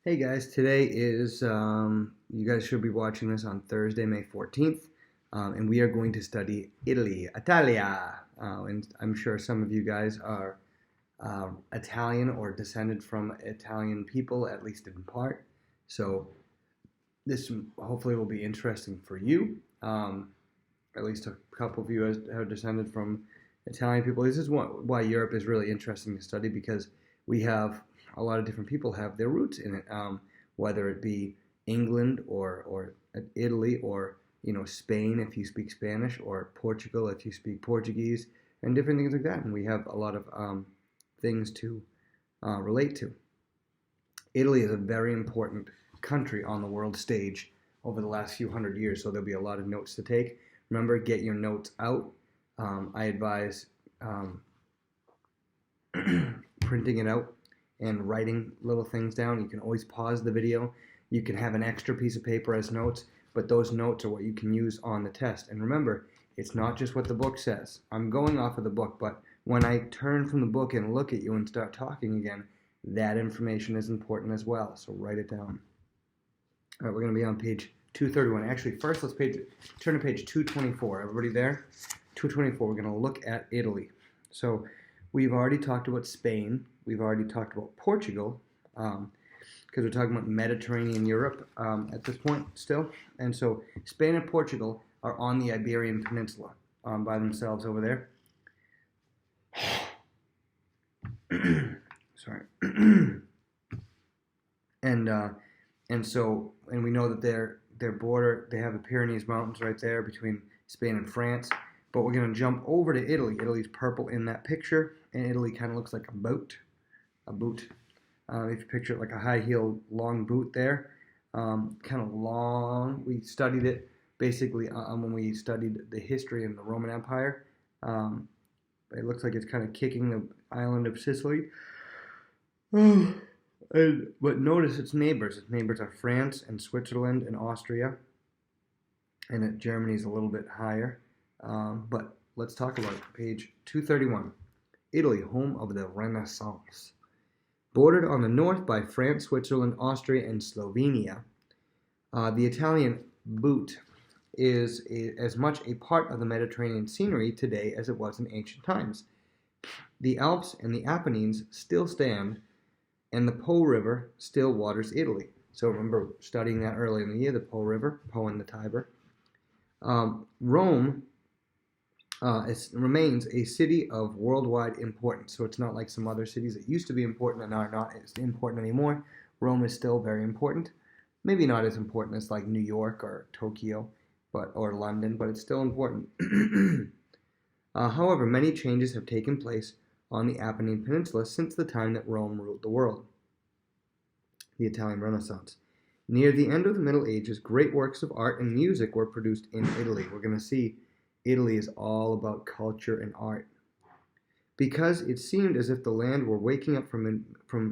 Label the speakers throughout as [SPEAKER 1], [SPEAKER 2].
[SPEAKER 1] Hey guys, today is, you guys should be watching this on Thursday, May 14th, and we are going to study Italy, Italia. And I'm sure some of you guys are Italian or descended from Italian people, at least in part. So this hopefully will be interesting for you. At least a couple of you have descended from Italian people. This is why Europe is really interesting to study because we have a lot of different people have their roots in it, whether it be England or Italy or Spain if you speak Spanish or Portugal if you speak Portuguese and different things like that. And we have a lot of things to relate to. Italy is a very important country on the world stage over the last few hundred years, so there'll be a lot of notes to take. Remember, get your notes out. I advise printing it out and writing little things down. You can always pause the video. You can have an extra piece of paper as notes, but those notes are what you can use on the test. And remember, it's not just what the book says. I'm going off of the book, but when I turn from the book and look at you and start talking again, that information is important as well. So write it down. All right, we're going to be on page 231. Actually, first let's turn to page 224. Everybody there? 224. We're going to look at Italy. So we've already talked about Spain. We've already talked about Portugal because we're talking about Mediterranean Europe at this point still. And so Spain and Portugal are on the Iberian Peninsula by themselves over there. Sorry. And we know that their border, they have the Pyrenees Mountains right there between Spain and France. But we're going to jump over to Italy. Italy's purple in that picture, and Italy kind of looks like a boot. If you picture it like a high-heeled long boot there, kind of long. We studied it basically when we studied the history of the Roman Empire. It looks like it's kind of kicking the island of Sicily. But notice its neighbors. Its neighbors are France and Switzerland and Austria. And Germany's a little bit higher. But let's talk about it. Page 231. Italy, home of the Renaissance. Bordered on the north by France, Switzerland, Austria, and Slovenia, the Italian boot is as much a part of the Mediterranean scenery today as it was in ancient times. The Alps and the Apennines still stand, and the Po River still waters Italy. So remember studying that earlier in the year, the Po River, Po and the Tiber. Rome remains a city of worldwide importance. So it's not like some other cities that used to be important and are not as important anymore. Rome is still very important. Maybe not as important as like New York or Tokyo or London, but it's still important. However, many changes have taken place on the Apennine Peninsula since the time that Rome ruled the world. The Italian Renaissance. Near the end of the Middle Ages, great works of art and music were produced in Italy. We're going to see Italy is all about culture and art. Because it seemed as if the land were waking up from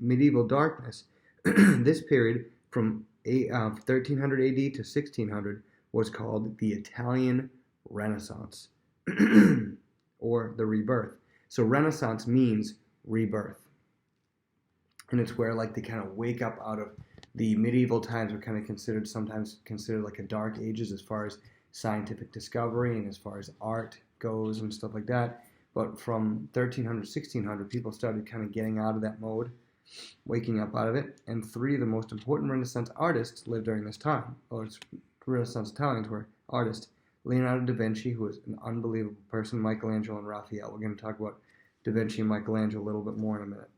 [SPEAKER 1] medieval darkness, this period from 1300 AD to 1600 was called the Italian Renaissance, or the rebirth. So Renaissance means rebirth. And it's where like they kind of wake up out of the medieval times were kind of sometimes considered like a dark ages as far as scientific discovery and as far as art goes and stuff like that. But from 1300, 1600, people started kind of getting out of that mode, waking up out of it. And three of the most important Renaissance artists lived during this time. Or Renaissance Italians were artists. Leonardo da Vinci, who was an unbelievable person, Michelangelo, and Raphael. We're going to talk about da Vinci and Michelangelo a little bit more in a minute.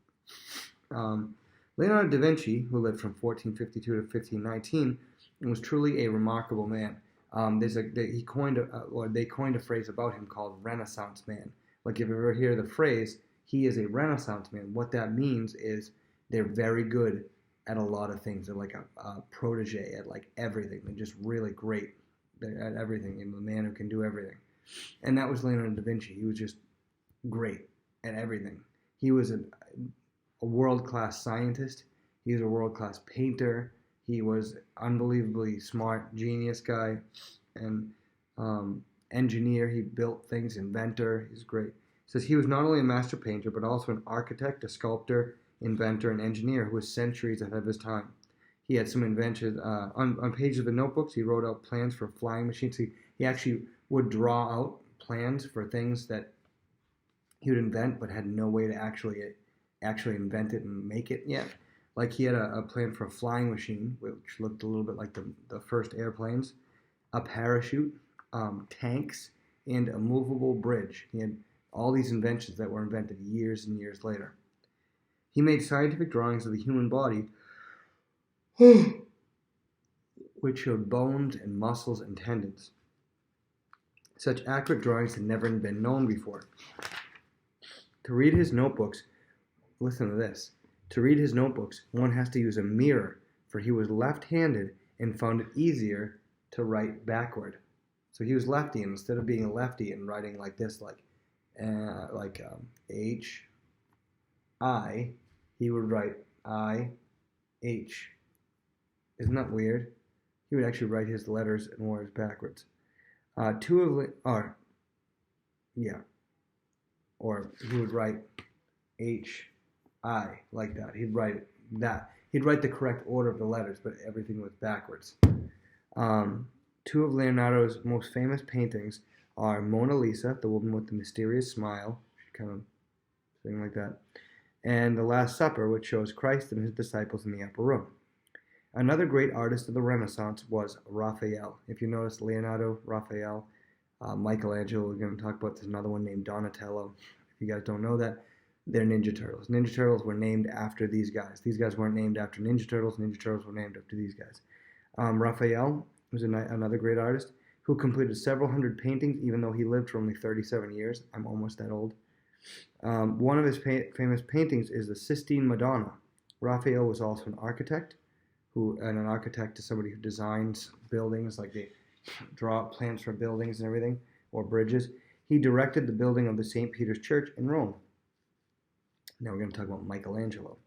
[SPEAKER 1] Leonardo da Vinci, who lived from 1452 to 1519, was truly a remarkable man. They coined a phrase about him called Renaissance man. Like if you ever hear the phrase, he is a Renaissance man, what that means is they're very good at a lot of things. They're like a protege at like everything. They're just really great at everything. The man who can do everything. And that was Leonardo da Vinci. He was just great at everything. He was a world-class scientist. He was a world-class painter. He was unbelievably smart, genius guy, and engineer. He built things, inventor. He's great. It says he was not only a master painter, but also an architect, a sculptor, inventor, and engineer who was centuries ahead of his time. He had some inventions. On pages of the notebooks, he wrote out plans for flying machines. He actually would draw out plans for things that he would invent, but had no way to actually invent it and make it yet. Like he had a plan for a flying machine, which looked a little bit like the first airplanes, a parachute, tanks, and a movable bridge. He had all these inventions that were invented years and years later. He made scientific drawings of the human body, which showed bones and muscles and tendons. Such accurate drawings had never been known before. To read his notebooks, listen to this. To read his notebooks, one has to use a mirror, for he was left-handed and found it easier to write backward. So he was lefty, and instead of being a lefty and writing like this, H, I, he would write I, H. Isn't that weird? He would actually write his letters and words backwards. Or he would write H, I, like that. He'd write that. He'd write the correct order of the letters, but everything was backwards. Two of Leonardo's most famous paintings are Mona Lisa, the woman with the mysterious smile, kind of thing like that, and The Last Supper, which shows Christ and his disciples in the upper room. Another great artist of the Renaissance was Raphael. If you notice, Leonardo, Raphael, Michelangelo, we're going to talk about, there's another one named Donatello. If you guys don't know that, they're Ninja Turtles. Ninja Turtles were named after these guys. These guys weren't named after Ninja Turtles. Ninja Turtles were named after these guys. Raphael was another great artist who completed several hundred paintings, even though he lived for only 37 years. I'm almost that old. One of his famous paintings is the Sistine Madonna. Raphael was also an architect, and an architect is somebody who designs buildings, like they draw up plans for buildings and everything, or bridges. He directed the building of the St. Peter's Church in Rome. Now we're going to talk about Michelangelo,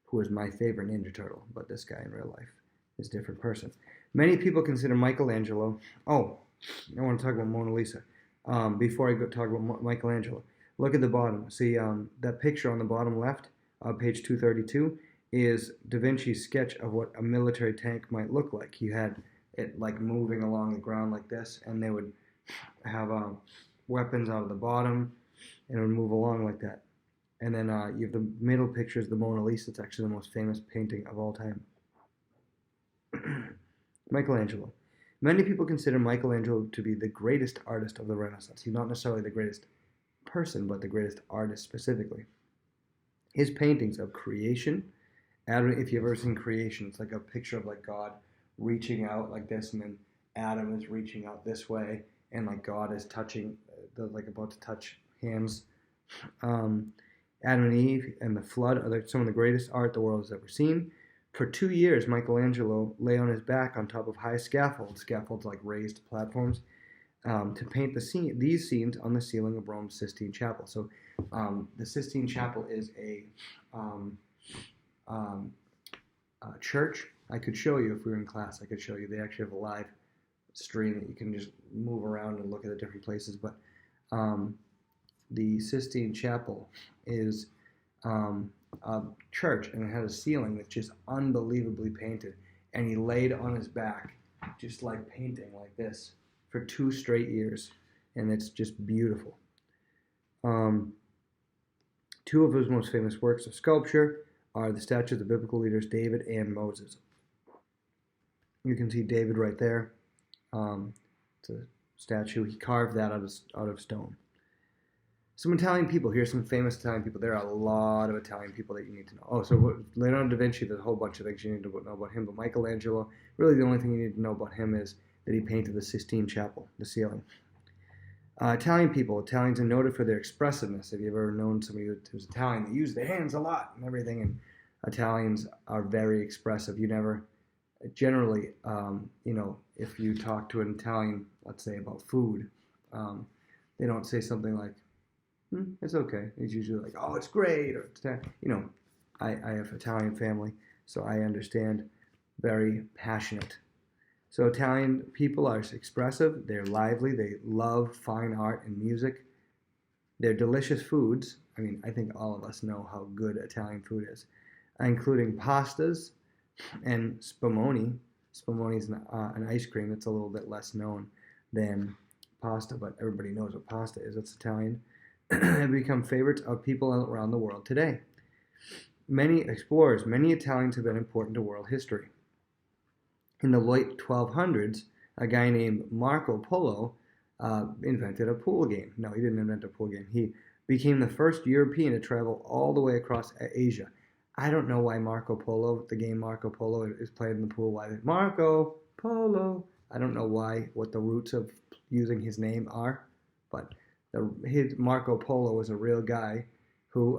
[SPEAKER 1] who is my favorite Ninja Turtle, but this guy in real life is a different person. Many people consider Michelangelo... Oh, I want to talk about Mona Lisa. Before I talk about Michelangelo, look at the bottom. See that picture on the bottom left, page 232, is Da Vinci's sketch of what a military tank might look like. He had it like moving along the ground like this, and they would have weapons out of the bottom, and it would move along like that. And then you have the middle picture is the Mona Lisa. It's actually the most famous painting of all time. Michelangelo. Many people consider Michelangelo to be the greatest artist of the Renaissance. He's not necessarily the greatest person, but the greatest artist specifically. His paintings of creation, Adam, if you've ever seen creation, it's like a picture of like God reaching out like this, and then Adam is reaching out this way, and like God is touching, like about to touch hands. Adam and Eve and the flood are some of the greatest art the world has ever seen. For 2 years, Michelangelo lay on his back on top of high scaffolds like raised platforms, to paint these scenes on the ceiling of Rome's Sistine Chapel. So the Sistine Chapel is a church. I could show you if we were in class. I could show you. They actually have a live stream that you can just move around and look at the different places. But the Sistine Chapel is a church, and it had a ceiling that's just unbelievably painted. And he laid on his back, just like painting like this, for 2 straight years, and it's just beautiful. 2 of his most famous works of sculpture are the statues of biblical leaders David and Moses. You can see David right there. It's a statue. He carved that out of stone. Some Italian people. Here's some famous Italian people. There are a lot of Italian people that you need to know. Oh, so Leonardo da Vinci, there's a whole bunch of things you need to know about him. But Michelangelo, really the only thing you need to know about him is that he painted the Sistine Chapel, the ceiling. Italian people. Italians are noted for their expressiveness. Have you ever known somebody who's Italian? They use their hands a lot and everything. And Italians are very expressive. You never, generally, if you talk to an Italian, let's say about food, they don't say something like, it's okay. It's usually like, oh, it's great. Or, I have Italian family, so I understand. Very passionate. So Italian people are expressive. They're lively. They love fine art and music. They're delicious foods. I mean, I think all of us know how good Italian food is, including pastas, And spumoni. Spumoni is an ice cream that's a little bit less known than pasta, but everybody knows what pasta is. It's Italian. Have become favorites of people around the world today. Many explorers, many Italians have been important to world history. In the late 1200s, a guy named Marco Polo invented a pool game. No, he didn't invent a pool game. He became the first European to travel all the way across Asia. I don't know why Marco Polo, the game Marco Polo, is played in the pool. Why Marco Polo? I don't know why, what the roots of using his name are, but his Marco Polo was a real guy who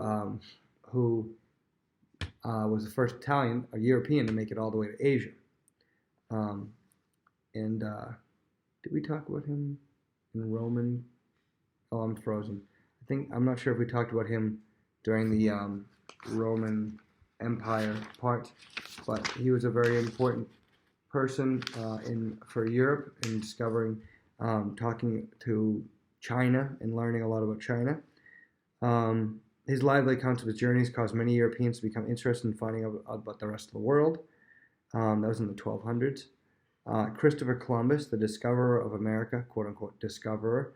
[SPEAKER 1] was the first Italian, a European, to make it all the way to Asia. And did we talk about him in Roman? Oh, I'm frozen. I'm not sure if we talked about him during the Roman Empire part, but he was a very important person for Europe in discovering, talking to China and learning a lot about China. His lively accounts of his journeys caused many Europeans to become interested in finding out about the rest of the world. That was in the 1200s. Christopher Columbus, the discoverer of America, quote unquote discoverer.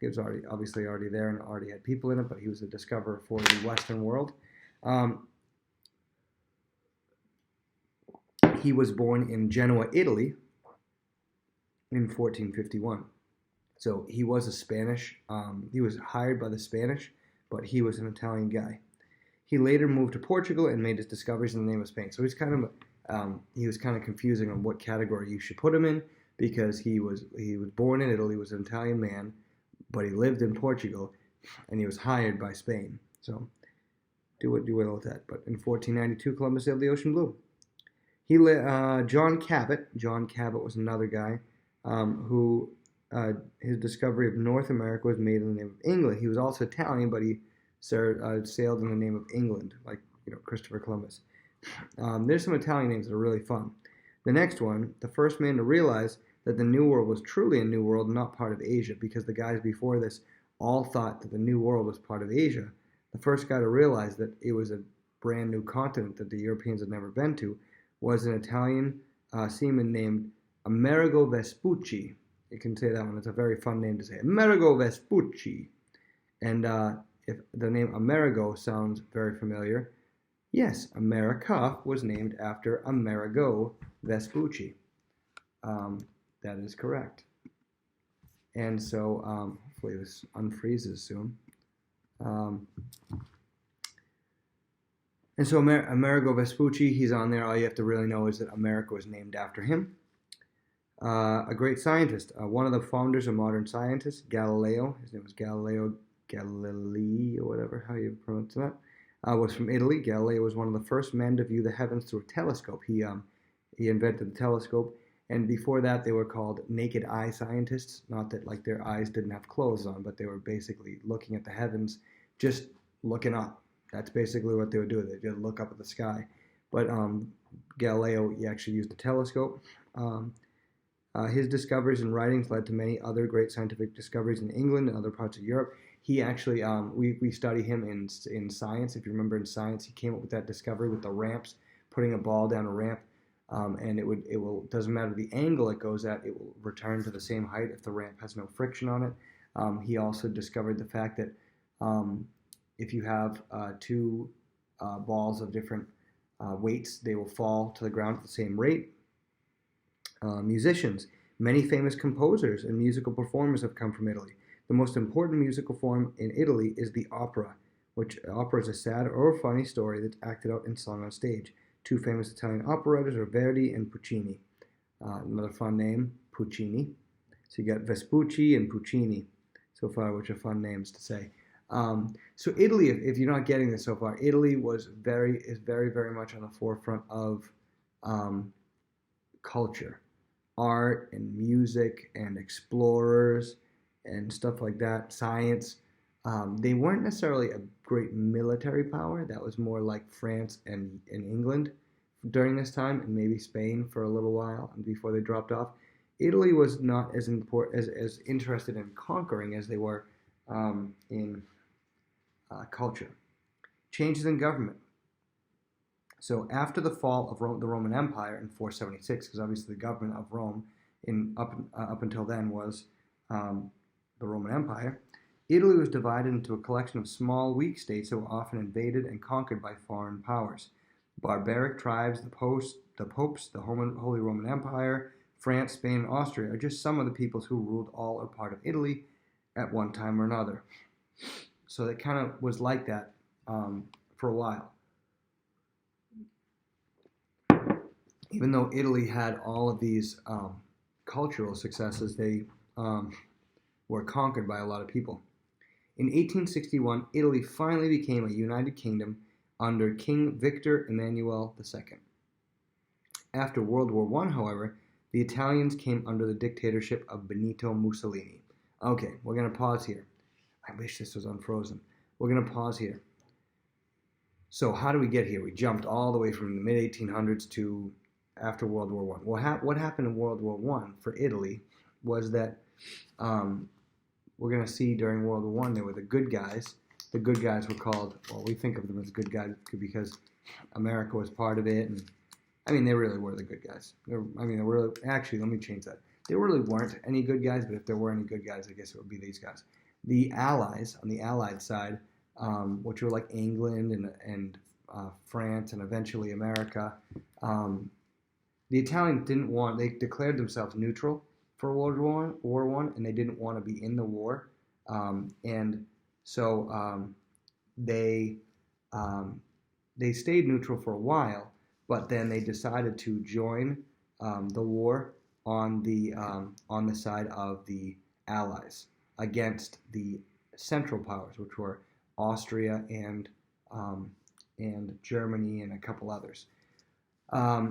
[SPEAKER 1] He was obviously already there and already had people in it, but he was a discoverer for the Western world. He was born in Genoa, Italy in 1451. So he was a Spanish, he was hired by the Spanish, but he was an Italian guy. He later moved to Portugal and made his discoveries in the name of Spain. So he was kind of confusing on what category you should put him in, because he was born in Italy, was an Italian man, but he lived in Portugal, and he was hired by Spain. So do with that. But in 1492, Columbus sailed the ocean blue. John Cabot. John Cabot was another guy who his discovery of North America was made in the name of England. He was also Italian, but he sailed in the name of England, like Christopher Columbus. There's some Italian names that are really fun. The next one, the first man to realize that the New World was truly a new world, not part of Asia, because the guys before this all thought that the New World was part of Asia. The first guy to realize that it was a brand new continent that the Europeans had never been to was an Italian seaman named Amerigo Vespucci. You can say that one. It's a very fun name to say. Amerigo Vespucci. And if the name Amerigo sounds very familiar, yes, America was named after Amerigo Vespucci. That is correct. And so hopefully this unfreezes soon. And so Amerigo Vespucci, he's on there. All you have to really know is that America was named after him. A great scientist, one of the founders of modern scientists, Galileo. His name was Galileo Galilei, or whatever, how you pronounce that. Was from Italy. Galileo was one of the first men to view the heavens through a telescope. He invented the telescope, and before that they were called naked eye scientists. Not that like their eyes didn't have clothes on, but they were basically looking at the heavens, just looking up. That's basically what they would do. They just look up at the sky. But Galileo, he actually used a telescope. His discoveries and writings led to many other great scientific discoveries in England and other parts of Europe. He actually, we study him in science. If you remember in science, he came up with that discovery with the ramps, putting a ball down a ramp, and it doesn't matter the angle it goes at, it will return to the same height if the ramp has no friction on it. He also discovered the fact that if you have two balls of different weights, they will fall to the ground at the same rate. Musicians. Many famous composers and musical performers have come from Italy. The most important musical form in Italy is the opera, which opera is a sad or funny story that's acted out and sung on stage. Two famous Italian operettas are Verdi and Puccini. Another fun name, Puccini. So you got Vespucci and Puccini so far, which are fun names to say. So Italy, if you're not getting this so far, Italy is very, very much on the forefront of culture, art and music and explorers and stuff like that, science. They weren't necessarily a great military power. That was more like France and England during this time, and maybe Spain for a little while and before they dropped off. Italy was not as interested in conquering as they were in culture. Changes in government. So after the fall of the Roman Empire in 476, because obviously the government of Rome up until then was the Roman Empire, Italy was divided into a collection of small, weak states that were often invaded and conquered by foreign powers. Barbaric tribes, the popes, the Holy Roman Empire, France, Spain, and Austria are just some of the peoples who ruled all or part of Italy at one time or another. So it kind of was like that for a while. Even though Italy had all of these cultural successes, they were conquered by a lot of people. In 1861, Italy finally became a united kingdom under King Victor Emmanuel II. After World War I, however, the Italians came under the dictatorship of Benito Mussolini. Okay, we're going to pause here. I wish this was unfrozen. We're going to pause here. So how do we get here? We jumped all the way from the mid-1800s to after World War I. Well, what happened in World War I for Italy was that we're going to see during World War I, they were the good guys. The good guys were called, well, we think of them as good guys because America was part of it. And I mean, they really were the good guys. Actually, let me change that. They really weren't any good guys, but if there were any good guys, I guess it would be these guys. The Allies, on the Allied side, which were like England and France and eventually America, the Italians they declared themselves neutral for World War I, and they didn't want to be in the war. And so they stayed neutral for a while, but then they decided to join the war on the side of the Allies against the Central Powers, which were Austria and Germany and a couple others.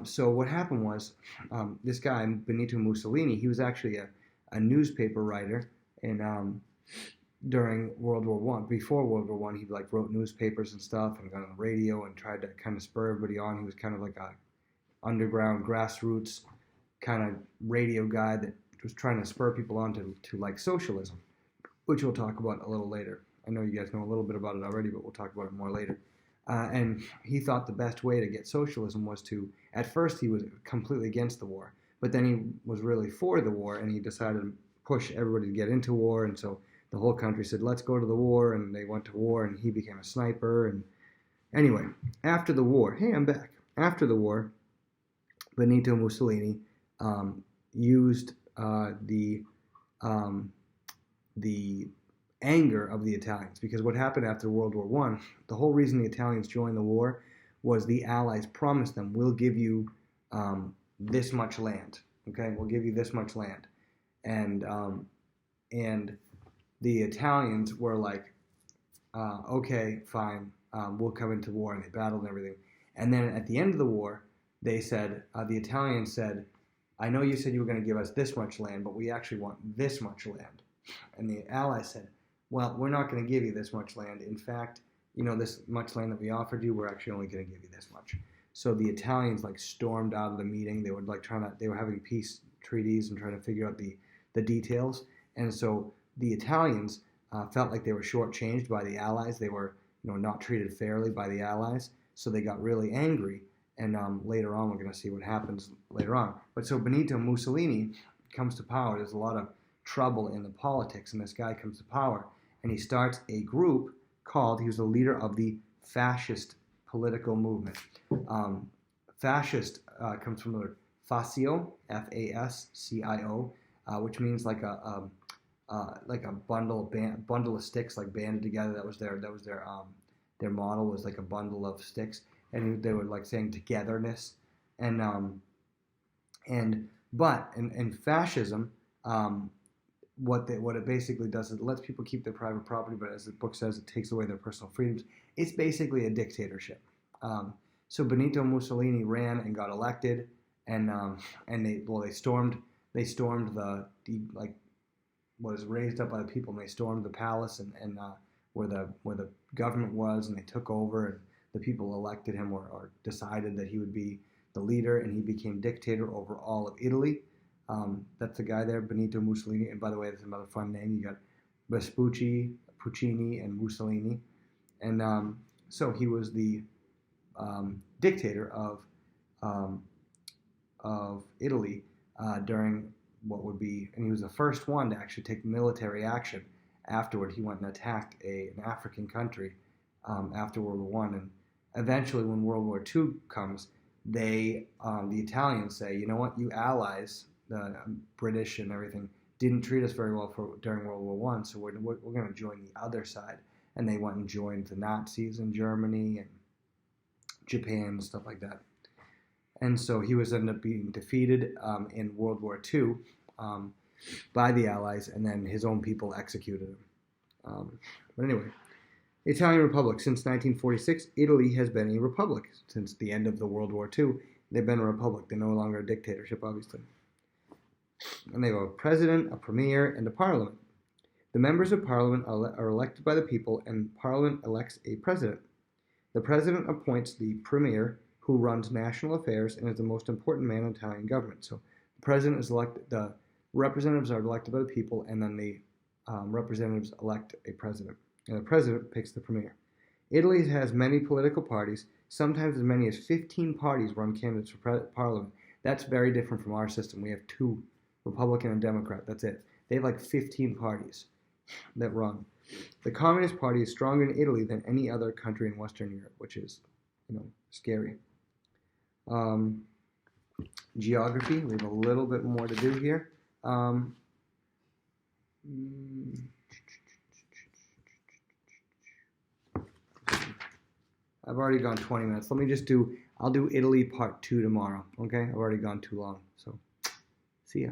[SPEAKER 1] So what happened was this guy Benito Mussolini, he was actually a newspaper writer, and during World War I, before World War I, he wrote newspapers and stuff and got on the radio and tried to kind of spur everybody on. He was kind of like a underground grassroots kind of radio guy that was trying to spur people on to like socialism, which we'll talk about a little later. I know you guys know a little bit about it already, but we'll talk about it more later. And he thought the best way to get socialism was to, at first he was completely against the war, but then he was really for the war, and he decided to push everybody to get into war, and so the whole country said, let's go to the war, and they went to war, and he became a sniper. And anyway, after the war, hey, I'm back. After the war, Benito Mussolini used the anger of the Italians, because what happened after World War I, the whole reason the Italians joined the war was the Allies promised them, we'll give you this much land, okay, we'll give you this much land, and the Italians were like, okay, fine, we'll come into war, and they battled and everything, and then at the end of the war, they said, the Italians said, I know you said you were going to give us this much land, but we actually want this much land, and the Allies said, well, we're not going to give you this much land. In fact, this much land that we offered you, we're actually only going to give you this much. So the Italians stormed out of the meeting. They were they were having peace treaties and trying to figure out the details. And so the Italians felt like they were shortchanged by the Allies. They were not treated fairly by the Allies. So they got really angry. And later on, we're going to see what happens later on. But so Benito Mussolini comes to power. There's a lot of trouble in the politics, and this guy comes to power. And he starts a group he was the leader of the fascist political movement. Fascist comes from the word fascio, Fascio, which means like a bundle of sticks, banded together. That was their model, was like a bundle of sticks, and they were saying togetherness, and fascism. What it basically does is it lets people keep their private property, but as the book says, it takes away their personal freedoms. It's basically a dictatorship. So Benito Mussolini ran and got elected, and they stormed what was raised up by the people, and they stormed the palace and where the government was, and they took over, and the people elected him or decided that he would be the leader, and he became dictator over all of Italy. That's the guy there, Benito Mussolini. And by the way, there's another fun name. You got Vespucci, Puccini, and Mussolini. And so he was the dictator of Italy during what would be, and he was the first one to actually take military action. Afterward, he went and attacked an African country after World War I, and eventually, when World War II comes, the Italians say, you know what, you allies, the British and everything, didn't treat us very well during World War I, so we're going to join the other side. And they went and joined the Nazis in Germany and Japan and stuff like that. And so he was ended up being defeated in World War II by the Allies, and then his own people executed him. But anyway, the Italian Republic. Since 1946, Italy has been a republic. Since the end of the World War II, they've been a republic. They're no longer a dictatorship, obviously. And they have a president, a premier, and a parliament. The members of parliament are elected by the people, and parliament elects a president. The president appoints the premier, who runs national affairs and is the most important man in Italian government. So the president is elected, the representatives are elected by the people, and then the representatives elect a president. And the president picks the premier. Italy has many political parties. Sometimes as many as 15 parties run candidates for parliament. That's very different from our system. We have 2, Republican and Democrat. That's it. They have like 15 parties that run. The Communist Party is stronger in Italy than any other country in Western Europe, which is, scary. Geography, we have a little bit more to do here. I've already gone 20 minutes. I'll do Italy part 2 tomorrow, okay? I've already gone too long, so see ya.